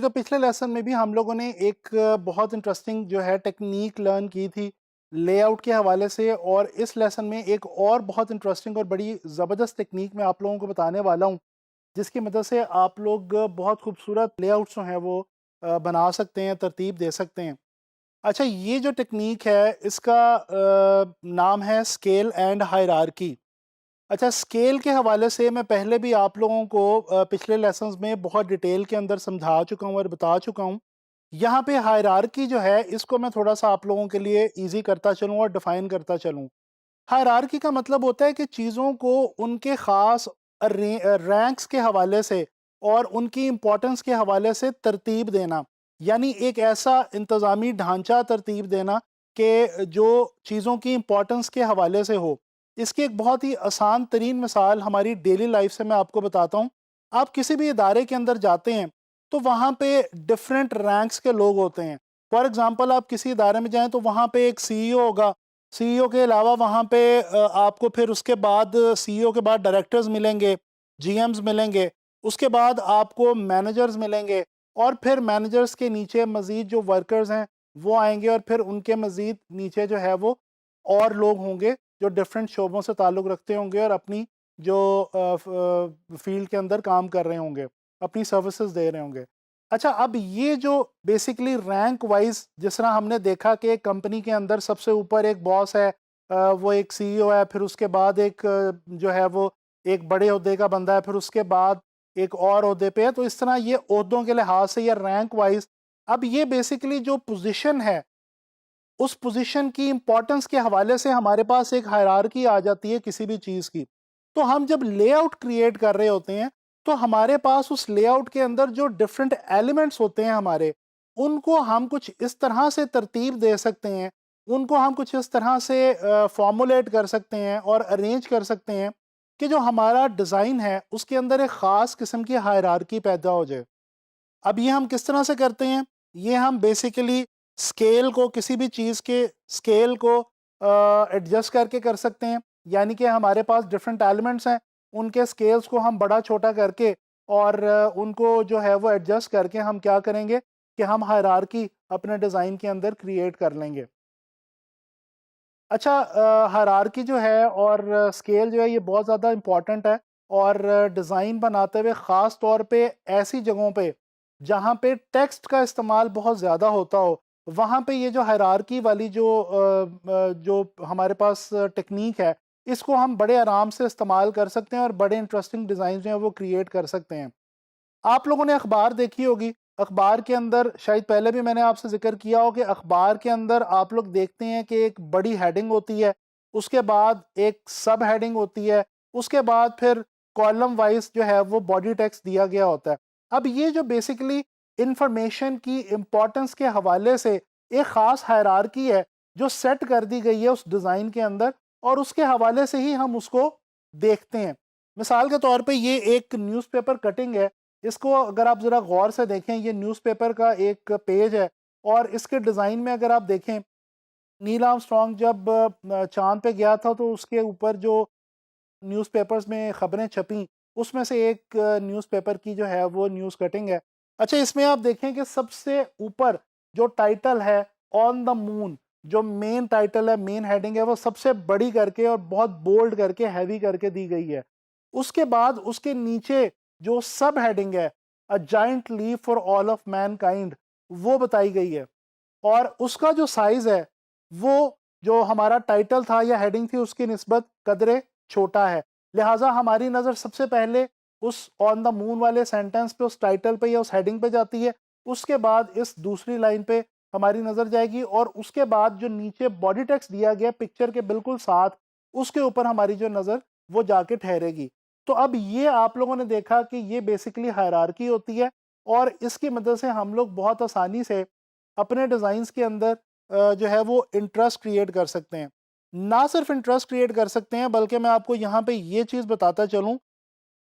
तो पिछले लेसन में भी हम लोगों ने एक बहुत इंटरेस्टिंग जो है टेक्निक लर्न की थी लेआउट के हवाले से, और इस लेसन में एक और बहुत इंटरेस्टिंग और बड़ी ज़बरदस्त टेक्निक मैं आप लोगों को बताने वाला हूँ, जिसकी मदद से आप लोग बहुत खूबसूरत लेआउट्स जो हैं वो बना सकते हैं, तरतीब दे सकते हैं। अच्छा, ये जो टेक्निक है इसका नाम है स्केल एंड हायरार्की। अच्छा, स्केल के हवाले से मैं पहले भी आप लोगों को पिछले लेसन्स में बहुत डिटेल के अंदर समझा चुका हूँ और बता चुका हूँ। यहाँ पे हायरार्की जो है इसको मैं थोड़ा-सा आप लोगों के लिए ईज़ी करता चलूँ और डिफ़ाइन करता चलूँ। हायरार्की का मतलब होता है कि चीज़ों को उनके ख़ास रैंक्स के हवाले से और उनकी इम्पोर्टेंस के हवाले से तरतीब देना। यानी एक ऐसा इंतज़ामी ढांचा तरतीब देना कि जो चीज़ों की इम्पोर्टेंस के हवाले से हो। इसकी एक बहुत ही आसान तरीन मिसाल हमारी डेली लाइफ़ से मैं आपको बताता हूँ। आप किसी भी इदारे के अंदर जाते हैं, तो वहाँ पे डिफ़रेंट रैंक्स के लोग होते हैं। फॉर एग्ज़ाम्पल आप किसी इदारे में जाएँ तो वहाँ पे एक सीईओ होगा। सीईओ के अलावा वहाँ पे आपको फिर उसके बाद सीईओ के बाद डायरेक्टर्स मिलेंगे, जीएम्स मिलेंगे, उसके बाद आपको मैनेजर्स मिलेंगे, और फिर मैनेजर्स के नीचे मज़ीद जो वर्कर्स हैं वो आएँगे, और फिर उनके मज़ीद नीचे जो है वो और लोग होंगे जो डिफरेंट शोबों से ताल्लुक़ रखते होंगे और अपनी जो फ़ील्ड के अंदर काम कर रहे होंगे, अपनी सर्विसेज़ दे रहे होंगे। अच्छा, अब ये जो बेसिकली रैंक वाइज जिस तरह हमने देखा कि एक कंपनी के अंदर सबसे ऊपर एक बॉस है, वो एक सीईओ है, फिर उसके बाद एक जो है वो एक बड़े ओहदे का बंदा है, फिर उसके बाद एक और ओहदे पे है। तो इस तरह ये ओहदों के लिहाज से या रैंक वाइज, अब ये बेसिकली जो पोजीशन है उस पोजीशन की इंपॉर्टेंस के हवाले से हमारे पास एक हायरार्की आ जाती है किसी भी चीज़ की। तो हम जब लेआउट क्रिएट कर रहे होते हैं, तो हमारे पास उस लेआउट के अंदर जो डिफरेंट एलिमेंट्स होते हैं हमारे, उनको हम कुछ इस तरह से तरतीब दे सकते हैं, उनको हम कुछ इस तरह से फॉर्मुलेट कर सकते हैं और अरेंज कर सकते हैं कि जो हमारा डिज़ाइन है, उसके अंदर एक ख़ास किस्म की हायरार्की पैदा हो जाए। अब ये हम किस तरह से करते हैं? ये हम बेसिकली स्केल को, किसी भी चीज़ के स्केल को एडजस्ट करके कर सकते हैं। यानी कि हमारे पास डिफरेंट एलिमेंट्स हैं, उनके स्केल्स को हम बड़ा-छोटा करके और उनको जो है वो एडजस्ट करके हम क्या करेंगे कि हम हायरार्की अपने डिज़ाइन के अंदर क्रिएट कर लेंगे। अच्छा, हायरार्की जो है और स्केल जो है ये बहुत ज़्यादा इम्पोर्टेंट है, और डिज़ाइन बनाते हुए ख़ास तौर पे ऐसी जगहों पे जहाँ पे टेक्स्ट का इस्तेमाल बहुत ज़्यादा होता हो, वहाँ पे ये जो हायरार्की वाली जो हमारे पास टेक्नीक है, इसको हम बड़े आराम से इस्तेमाल कर सकते हैं और बड़े इंटरेस्टिंग डिज़ाइन जो हैं वो क्रिएट कर सकते हैं। आप लोगों ने अखबार देखी होगी, अखबार के अंदर शायद पहले भी मैंने आपसे ज़िक्र किया हो कि अखबार के अंदर आप लोग देखते हैं कि एक बड़ी हेडिंग होती है, उसके बाद एक सब हेडिंग होती है, उसके बाद फिर कॉलम वाइज़ जो है वो बॉडी टेक्स्ट दिया गया होता है। अब ये जो बेसिकली इन्फॉर्मेशन की इम्पोर्टेंस के हवाले से एक ख़ास हायरार्की है, जो सेट कर दी गई है उस डिज़ाइन के अंदर, और उसके हवाले से ही हम उसको देखते हैं। मिसाल के तौर पे ये एक न्यूज़पेपर कटिंग है, इसको अगर आप ज़रा गौर से देखें, ये न्यूज़पेपर का एक पेज है, और इसके डिज़ाइन में अगर आप देखें, नील आर्मस्ट्रॉन्ग जब चाँद पे गया था तो उसके ऊपर जो न्यूज़पेपर्स में खबरें छपीं, उसमें से एक न्यूज़पेपर की जो है वो न्यूज़ कटिंग है। अच्छा, इसमें आप देखें कि सबसे ऊपर जो टाइटल है, ऑन द मून, जो मेन टाइटल है, मेन हेडिंग है, वो सबसे बड़ी करके और बहुत बोल्ड करके, हैवी करके दी गई है। उसके बाद उसके नीचे जो सब हेडिंग है, a giant leap for all of mankind, वो बताई गई है। और उसका जो साइज़ है, वो जो हमारा टाइटल था या हेडिंग थी उसकी निस्बत कदरे छोटा है। लिहाज़ा हमारी नज़र सबसे पहले उस ऑन द मून वाले सेंटेंस पे, उस टाइटल पे या उस हेडिंग पे जाती है। उसके बाद इस दूसरी लाइन पे हमारी नज़र जाएगी, और उसके बाद जो नीचे बॉडी टेक्स्ट दिया गया पिक्चर के बिल्कुल साथ, उसके ऊपर हमारी जो नज़र वो जाके ठहरेगी। तो अब ये आप लोगों ने देखा कि ये बेसिकली हायरार्की होती है, और इसकी मदद से हम लोग बहुत आसानी से अपने डिज़ाइंस के अंदर जो है वो इंटरेस्ट क्रिएट कर सकते हैं। ना सिर्फ इंटरेस्ट क्रिएट कर सकते हैं, बल्कि मैं आपको यहाँ पे ये चीज़ बताता चलूँ,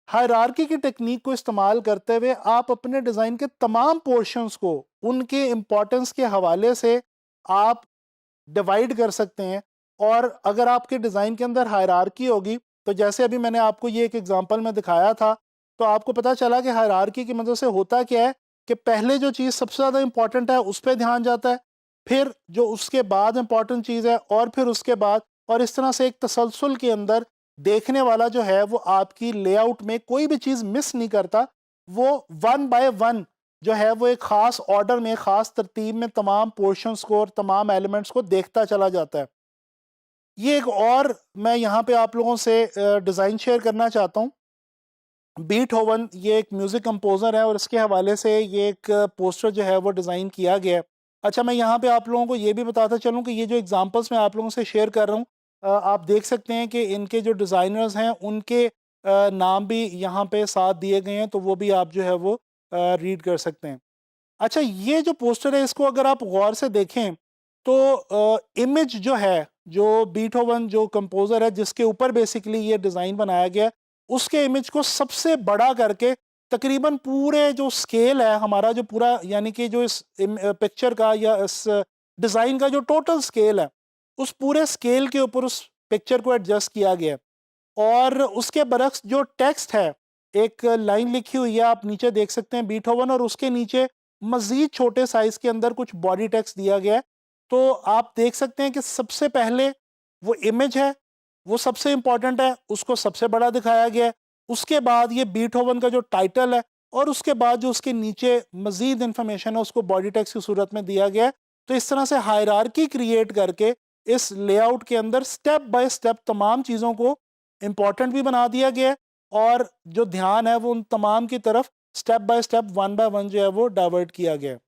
हायरार्की की टेक्नीक को इस्तेमाल करते हुए आप अपने डिज़ाइन के तमाम पोर्शंस को उनके इम्पोर्टेंस के हवाले से आप डिवाइड कर सकते हैं। और अगर आपके डिज़ाइन के अंदर हायरार्की होगी, तो जैसे अभी मैंने आपको ये एक एग्जांपल में दिखाया था, तो आपको पता चला कि हायरार्की की मदद से होता क्या है कि पहले जो चीज़ सबसे ज़्यादा इंपॉर्टेंट है उस पे ध्यान जाता है, फिर जो उसके बाद इंपॉर्टेंट चीज़ है और फिर उसके बाद, और इस तरह से एक तसलसल के अंदर देखने वाला जो है वो आपकी लेआउट में कोई भी चीज़ मिस नहीं करता, वो वन बाय वन जो है वो एक ख़ास ऑर्डर में, ख़ास तरतीब में तमाम पोर्शंस को और तमाम एलिमेंट्स को देखता चला जाता है। ये एक और मैं यहाँ पे आप लोगों से डिज़ाइन शेयर करना चाहता हूँ। बीटहोवन ये एक म्यूज़िक कंपोज़र है और इसके हवाले से ये एक पोस्टर जो है वो डिज़ाइन किया गया है। अच्छा, मैं यहाँ पे आप लोगों को ये भी बताता चलूँ कि ये जो एग्ज़ाम्पल्स मैं आप लोगों से शेयर कर रहा हूँ, आप देख सकते हैं कि इनके जो डिज़ाइनर्स हैं उनके नाम भी यहाँ पे साथ दिए गए हैं, तो वो भी आप जो है वो रीड कर सकते हैं। अच्छा, ये जो पोस्टर है इसको अगर आप गौर से देखें तो इमेज जो है, जो बीटहोवन जो कंपोज़र है जिसके ऊपर बेसिकली ये डिज़ाइन बनाया गया है, उसके इमेज को सबसे बड़ा करके तकरीबन पूरे जो स्केल है हमारा, जो पूरा यानी कि जो इस पिक्चर का या इस डिज़ाइन का जो टोटल स्केल है, उस पूरे स्केल के ऊपर उस पिक्चर को एडजस्ट किया गया है। और उसके बरक्स जो टेक्स्ट है, एक लाइन लिखी हुई है, आप नीचे देख सकते हैं बीटहोवन, और उसके नीचे मज़ीद छोटे साइज़ के अंदर कुछ बॉडी टेक्स्ट दिया गया है। तो आप देख सकते हैं कि सबसे पहले वो इमेज है, वो सबसे इम्पोर्टेंट है, उसको सबसे बड़ा दिखाया गया है। उसके बाद ये बीटहोवन का जो टाइटल है और उसके बाद जो उसके नीचे मज़ीद इन्फॉर्मेशन है उसको बॉडी टेक्स्ट की सूरत में दिया गया है। तो इस तरह से हायरार्की क्रिएट करके इस लेआउट के अंदर स्टेप बाय स्टेप तमाम चीज़ों को इम्पॉर्टेंट भी बना दिया गया है, और जो ध्यान है वो उन तमाम की तरफ step by step, one by one जो है वो डाइवर्ट किया गया है।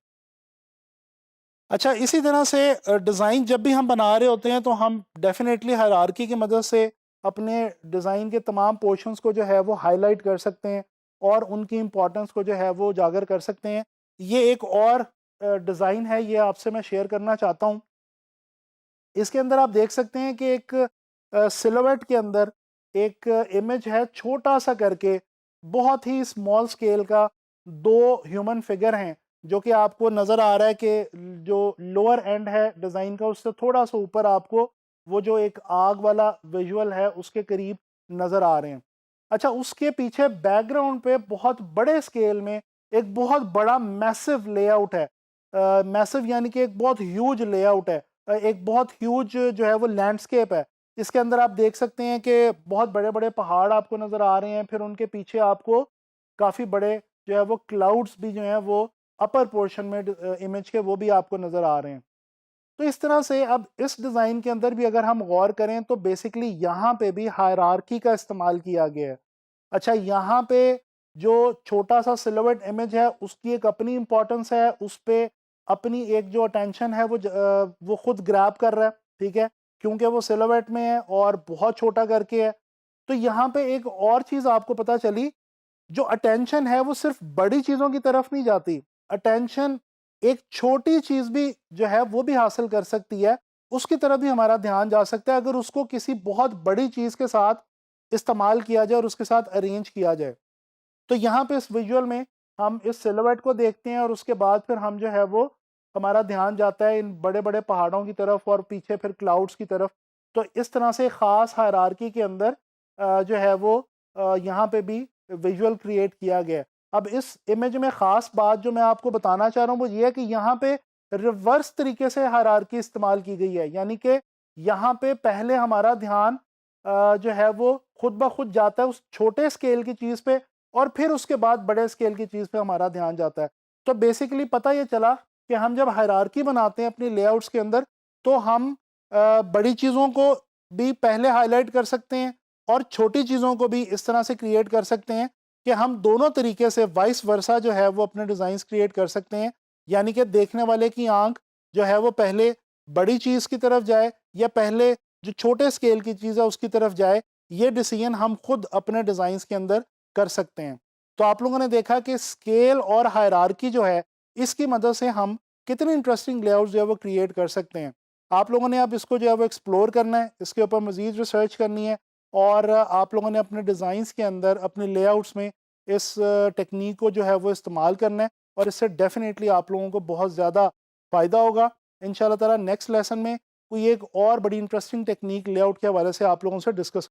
अच्छा, इसी तरह से डिज़ाइन जब भी हम बना रहे होते हैं तो हम डेफ़िनेटली हायरार्की की मदद से अपने डिज़ाइन के तमाम पोर्शंस को जो है वो हाइलाइट कर सकते हैं और उनकी इम्पोर्टेंस को जो है वो उजागर कर सकते हैं। ये एक और डिज़ाइन है, ये आपसे मैं शेयर करना चाहता हूँ। इसके अंदर आप देख सकते हैं कि एक सिलुएट के अंदर एक इमेज है छोटा सा करके, बहुत ही स्मॉल स्केल का, दो ह्यूमन फिगर हैं, जो कि आपको नज़र आ रहा है कि जो लोअर एंड है डिज़ाइन का उससे थोड़ा सा ऊपर आपको वो जो एक आग वाला विजुअल है उसके करीब नज़र आ रहे हैं। अच्छा, उसके पीछे बैकग्राउंड पे बहुत बड़े स्केल में एक बहुत बड़ा मैसिव लेआउट है। मैसिव यानी कि एक बहुत ह्यूज लेआउट है, एक बहुत ह्यूज जो है वो लैंडस्केप है। इसके अंदर आप देख सकते हैं कि बहुत बड़े-बड़े पहाड़ आपको नज़र आ रहे हैं, फिर उनके पीछे आपको काफ़ी बड़े जो है वो क्लाउड्स भी जो हैं वो अपर पोर्शन में इमेज के वो भी आपको नज़र आ रहे हैं। तो इस तरह से अब इस डिज़ाइन के अंदर भी अगर हम गौर करें तो बेसिकली यहाँ पे भी हायरार्की का इस्तेमाल किया गया है। अच्छा, यहाँ पे जो छोटा सा सिलुएट इमेज है उसकी एक अपनी इम्पोर्टेंस है, उस पे अपनी एक जो अटेंशन है वो खुद ग्रैब कर रहा है, ठीक है? क्योंकि वो सिलुएट में है और बहुत छोटा करके है। तो यहाँ पे एक और चीज़ आपको पता चली, जो अटेंशन है वो सिर्फ बड़ी चीज़ों की तरफ नहीं जाती। अटेंशन एक छोटी चीज़ भी जो है वो भी हासिल कर सकती है, उसकी तरफ भी हमारा ध्यान जा सकता है अगर उसको किसी बहुत बड़ी चीज़ के साथ इस्तेमाल किया जाए और उसके साथ अरेंज किया जाए। तो यहाँ पे इस विजुअल में हम इस सिलुएट को देखते हैं और उसके बाद फिर हम जो है वो हमारा ध्यान जाता है इन बड़े-बड़े पहाड़ों की तरफ और पीछे फिर क्लाउड्स की तरफ। तो इस तरह से ख़ास हायरार्की के अंदर जो है वो यहाँ पे भी विजुअल क्रिएट किया गया है। अब इस इमेज में ख़ास बात जो मैं आपको बताना चाह रहा हूँ वो ये है कि यहाँ पे रिवर्स तरीके से हायरार्की इस्तेमाल की गई है। यानी कि यहाँ पे पहले हमारा ध्यान जो है वो खुद ब खुद जाता है उस छोटे स्केल की चीज़ पे और फिर उसके बाद बड़े स्केल की चीज़ पे हमारा ध्यान जाता है। तो बेसिकली पता ये चला कि हम जब हायरार्की बनाते हैं अपनी लेआउट्स के अंदर तो हम बड़ी चीज़ों को भी पहले हाइलाइट कर सकते हैं और छोटी चीज़ों को भी इस तरह से क्रिएट कर सकते हैं कि हम दोनों तरीके से वाइस वर्सा जो है वो अपने डिज़ाइंस क्रिएट कर सकते हैं। यानी कि देखने वाले की आँख जो है वो पहले बड़ी चीज़ की तरफ जाए या पहले जो छोटे स्केल की चीज़ है उसकी तरफ जाए, ये डिसीजन हम खुद अपने डिज़ाइंस के अंदर कर सकते हैं। तो आप लोगों ने देखा कि स्केल और हायरार्की जो है, इसकी मदद से हम कितनी इंटरेस्टिंग लेआउट्स जो है वो क्रिएट कर सकते हैं। आप लोगों ने अब इसको जो है वो एक्सप्लोर करना है, इसके ऊपर मज़ीद रिसर्च करनी है और आप लोगों ने अपने डिज़ाइंस के अंदर, अपने लेआउट्स में इस टेक्नीक को जो है वो इस्तेमाल करना है और इससे डेफ़िनेटली आप लोगों को बहुत ज़्यादा फ़ायदा होगा। इंशाल्लाह ताला नेक्स्ट लेसन में कोई एक और बड़ी इंटरेस्टिंग टेक्नीक लेआउट के हवाले से आप लोगों से डिस्कस